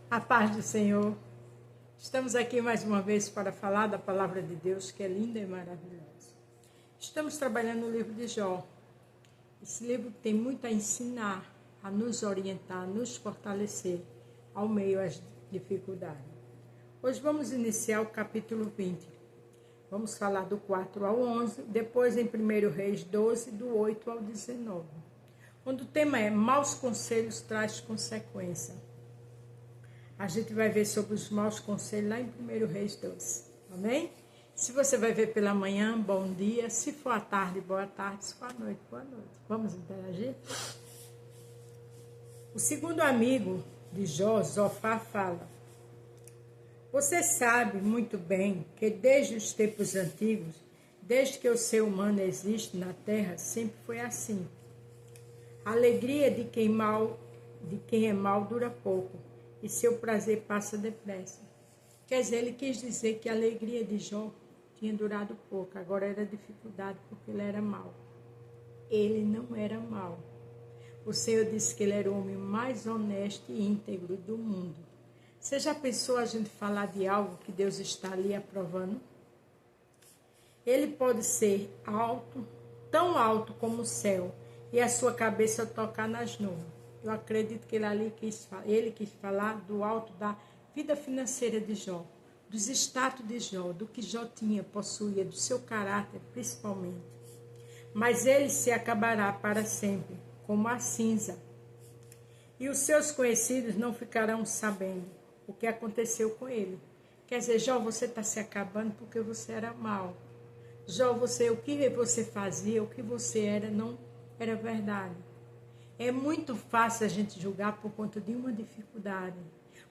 A paz do Senhor. Estamos aqui mais uma vez para falar da palavra de Deus, que é linda e maravilhosa. Estamos trabalhando no livro de Jó. Esse livro tem muito a ensinar, a nos orientar, a nos fortalecer ao meio às dificuldades. Hoje vamos iniciar o capítulo 20. Vamos falar do 4 ao 11, depois em 1 Reis 12, do 8 ao 19. Onde o tema é maus conselhos traz consequência. A gente vai ver sobre os maus conselhos lá em 1 Reis 12. Amém? Se você vai ver pela manhã, bom dia. Se for à tarde, boa tarde. Se for à noite, boa noite. Vamos interagir? O segundo amigo de Jó, Zofar, fala: você sabe muito bem que desde os tempos antigos, desde que o ser humano existe na terra, sempre foi assim. A alegria de quem é mal dura pouco, e seu prazer passa depressa. Quer dizer, ele quis dizer que a alegria de Jó tinha durado pouco, agora era dificuldade porque ele era mau. Ele não era mau. O Senhor disse que ele era o homem mais honesto e íntegro do mundo. Você já pensou a gente falar de algo que Deus está ali aprovando? Ele pode ser alto, tão alto como o céu, e a sua cabeça tocar nas nuvens. Eu acredito que ele quis falar do alto da vida financeira de Jó, dos status de Jó, do que Jó possuía, do seu caráter principalmente. Mas ele se acabará para sempre, como a cinza. E os seus conhecidos não ficarão sabendo o que aconteceu com ele. Quer dizer, Jó, você está se acabando porque você era mau. Jó, o que você fazia, o que você era, não era verdade. É muito fácil a gente julgar por conta de uma dificuldade,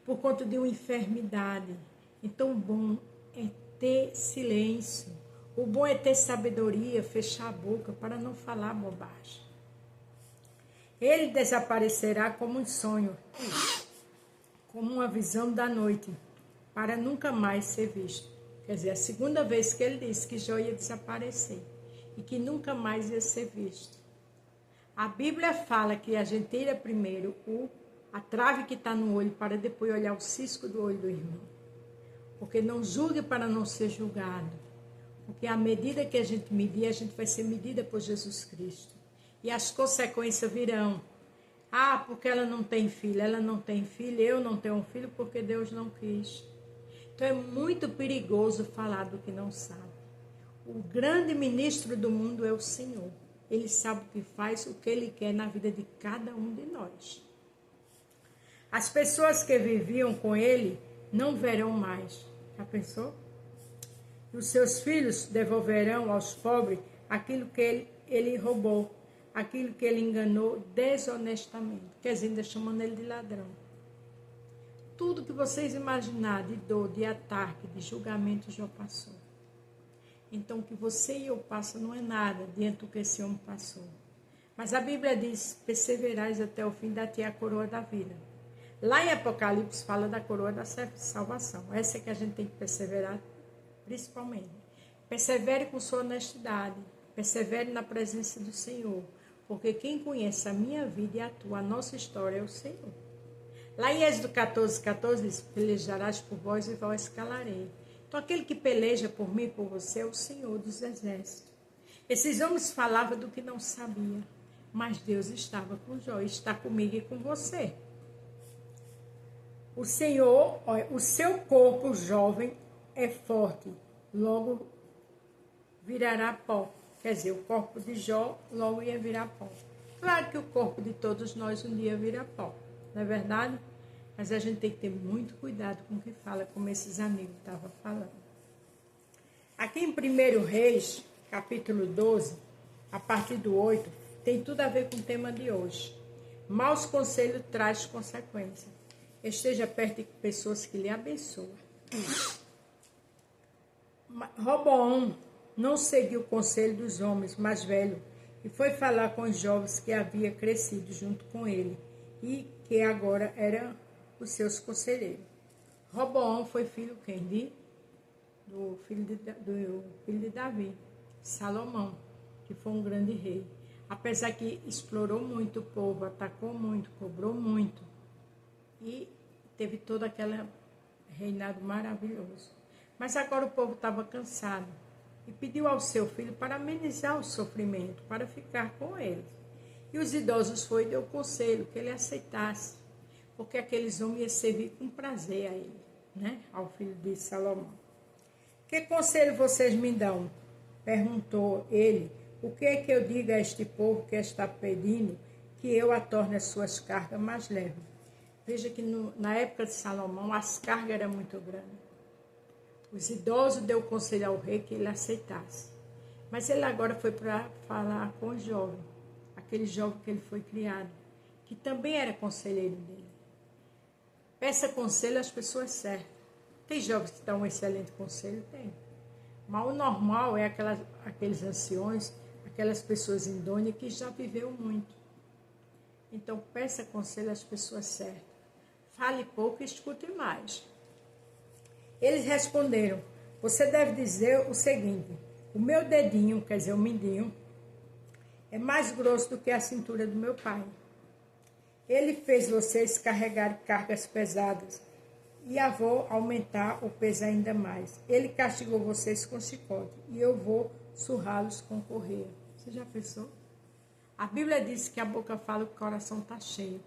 por conta de uma enfermidade. Então, o bom é ter silêncio. O bom é ter sabedoria, fechar a boca para não falar bobagem. Ele desaparecerá como um sonho, como uma visão da noite, para nunca mais ser visto. Quer dizer, a segunda vez que ele disse que Jó ia desaparecer e que nunca mais ia ser visto. A Bíblia fala que a gente tira primeiro a trave que está no olho para depois olhar o cisco do olho do irmão. Porque não julgue para não ser julgado. Porque à medida que a gente medir, a gente vai ser medida por Jesus Cristo. E as consequências virão. Ah, porque ela não tem filho. Ela não tem filho, eu não tenho um filho porque Deus não quis. Então é muito perigoso falar do que não sabe. O grande ministro do mundo é o Senhor. Ele sabe o que faz, o que Ele quer na vida de cada um de nós. As pessoas que viviam com Ele não verão mais. Já pensou? E os seus filhos devolverão aos pobres aquilo que ele roubou, aquilo que ele enganou desonestamente. Quer dizer, ainda chamando ele de ladrão. Tudo que vocês imaginarem de dor, de ataque, de julgamento já passou. Então, o que você e eu passam não é nada diante do que esse homem passou. Mas a Bíblia diz: perseverais até o fim, dar-te a coroa da vida. Lá em Apocalipse fala da coroa da salvação. Essa é que a gente tem que perseverar principalmente. Persevere com sua honestidade. Persevere na presença do Senhor. Porque quem conhece a minha vida e a nossa história é o Senhor. Lá em Êxodo 14 diz: pelejarás por vós e vós calarei. Então, aquele que peleja por mim e por você é o Senhor dos Exércitos. Esses homens falavam do que não sabiam, mas Deus estava com Jó, está comigo e com você. O Senhor, o seu corpo jovem é forte, logo virará pó. Quer dizer, o corpo de Jó logo ia virar pó. Claro que o corpo de todos nós um dia vira pó, não é verdade? Mas a gente tem que ter muito cuidado com o que fala, como esses amigos estavam falando. Aqui em 1 Reis, capítulo 12, a partir do 8, tem tudo a ver com o tema de hoje. Maus conselhos traz consequência. Esteja perto de pessoas que lhe abençoam. Roboão não seguiu o conselho dos homens mais velhos e foi falar com os jovens que havia crescido junto com ele e que agora eram os seus conselheiros. Roboão foi filho do filho de Davi, Salomão, que foi um grande rei. Apesar que explorou muito o povo, atacou muito, cobrou muito. E teve todo aquele reinado maravilhoso. Mas agora o povo estava cansado e pediu ao seu filho para amenizar o sofrimento, para ficar com eles. E os idosos foi e deu conselho que ele aceitasse, porque aqueles homens iam servir com prazer a ele, né? Ao filho de Salomão. Que conselho vocês me dão? Perguntou ele. O que é que eu digo a este povo que está pedindo que eu a torne as suas cargas mais leves? Veja que na época de Salomão as cargas eram muito grandes. Os idosos deu conselho ao rei que ele aceitasse. Mas ele agora foi para falar com o jovem, aquele jovem que ele foi criado, que também era conselheiro dele. Peça conselho às pessoas certas. Tem jovens que dão um excelente conselho? Tem. Mas o normal é aqueles anciões, aquelas pessoas idôneas que já viveu muito. Então, peça conselho às pessoas certas. Fale pouco e escute mais. Eles responderam, você deve dizer o seguinte, o meu dedinho, quer dizer, o mindinho, é mais grosso do que a cintura do meu pai. Ele fez vocês carregar cargas pesadas e eu vou aumentar o peso ainda mais. Ele castigou vocês com chicote e eu vou surrá-los com correia. Você já pensou? A Bíblia diz que a boca fala que o coração está cheio.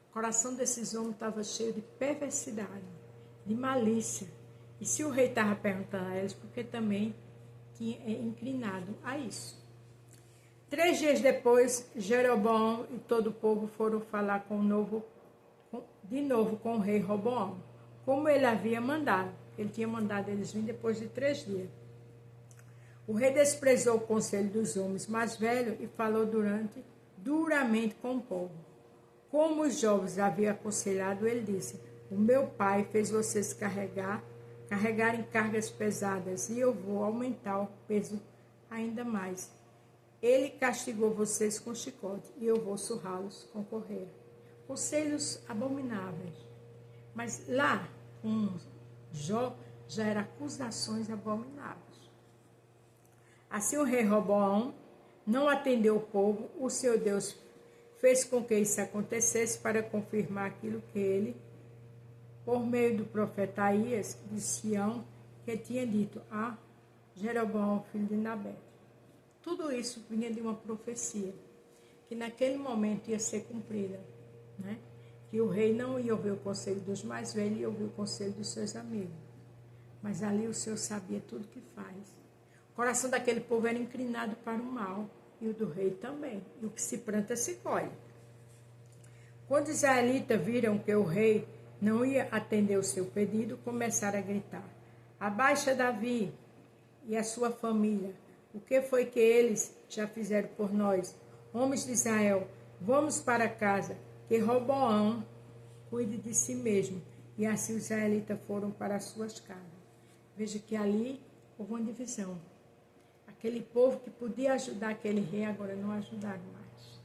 O coração desses homens estava cheio de perversidade, de malícia. E se o rei estava perguntando a eles, porque também tinha inclinado a isso. 3 dias depois, Jeroboão e todo o povo foram falar de novo com o rei Roboão, como ele havia mandado. Ele tinha mandado eles vir depois de 3 dias. O rei desprezou o conselho dos homens mais velhos e falou duramente com o povo. Como os jovens haviam aconselhado, ele disse, o meu pai fez vocês carregarem cargas pesadas e eu vou aumentar o peso ainda mais. Ele castigou vocês com chicote e eu vou surrá-los com correia. Conselhos abomináveis. Mas lá, com Jó, já eram acusações abomináveis. Assim o rei Roboão não atendeu o povo, o seu Deus fez com que isso acontecesse para confirmar aquilo que ele, por meio do profeta Aías de Sião, que tinha dito a Jeroboão, filho de Nabote. Tudo isso vinha de uma profecia, que naquele momento ia ser cumprida, né? Que o rei não ia ouvir o conselho dos mais velhos, ia ouvir o conselho dos seus amigos. Mas ali o Senhor sabia tudo que faz. O coração daquele povo era inclinado para o mal, e o do rei também. E o que se planta se colhe. Quando os israelitas viram que o rei não ia atender o seu pedido, começaram a gritar, abaixa Davi e a sua família. O que foi que eles já fizeram por nós? Homens de Israel, vamos para casa, que Roboão cuide de si mesmo. E assim os israelitas foram para as suas casas. Veja que ali houve uma divisão. Aquele povo que podia ajudar aquele rei, agora não ajudaram mais.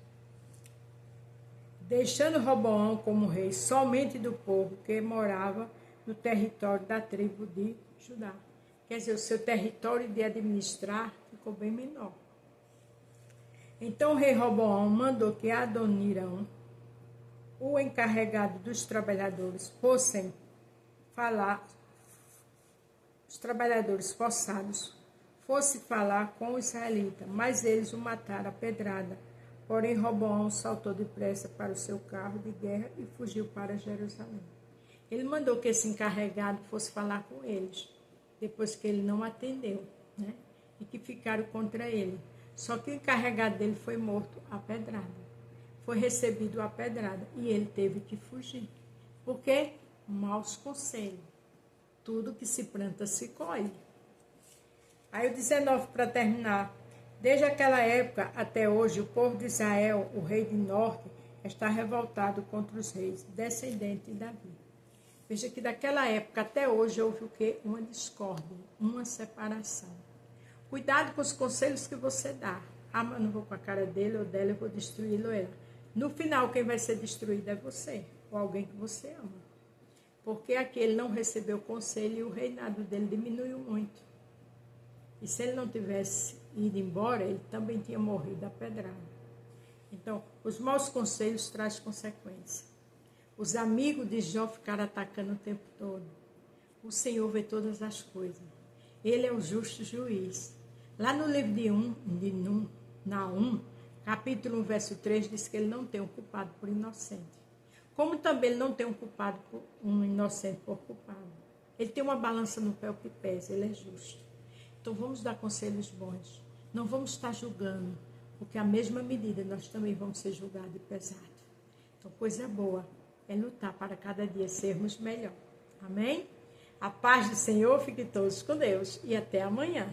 Deixando Roboão como rei somente do povo que morava no território da tribo de Judá. Quer dizer, o seu território de administrar ficou bem menor. Então o rei Roboão mandou que Adonirão, o encarregado dos trabalhadores, fossem falar, os trabalhadores forçados, fosse falar com os israelitas, mas eles o mataram a pedrada. Porém, Roboão saltou depressa para o seu carro de guerra e fugiu para Jerusalém. Ele mandou que esse encarregado fosse falar com eles, depois que ele não atendeu, né? E que ficaram contra ele. Só que o encarregado dele foi morto a pedrada. Foi recebido a pedrada e ele teve que fugir. Por quê? Maus conselhos. Tudo que se planta se colhe. Aí o 19 para terminar. Desde aquela época até hoje, o povo de Israel, o rei do norte, está revoltado contra os reis, descendentes de Davi. Veja que daquela época até hoje houve o quê? Uma discórdia, uma separação. Cuidado com os conselhos que você dá. Ah, mas não vou com a cara dele ou dela, eu vou destruí-lo ela. No final, quem vai ser destruído é você, ou alguém que você ama. Porque aquele não recebeu conselho e o reinado dele diminuiu muito. E se ele não tivesse ido embora, ele também tinha morrido a pedrada. Então, os maus conselhos trazem consequências. Os amigos de Jó ficaram atacando o tempo todo. O Senhor vê todas as coisas. Ele é o justo juiz. Lá no livro de Naum, capítulo 1, verso 3, diz que ele não tem um culpado por inocente. Como também ele não tem um inocente por culpado. Ele tem uma balança no pé que pesa, ele é justo. Então vamos dar conselhos bons. Não vamos estar julgando, porque a mesma medida nós também vamos ser julgados e pesados. Então coisa boa é lutar para cada dia sermos melhor. Amém? A paz do Senhor, fiquem todos com Deus e até amanhã.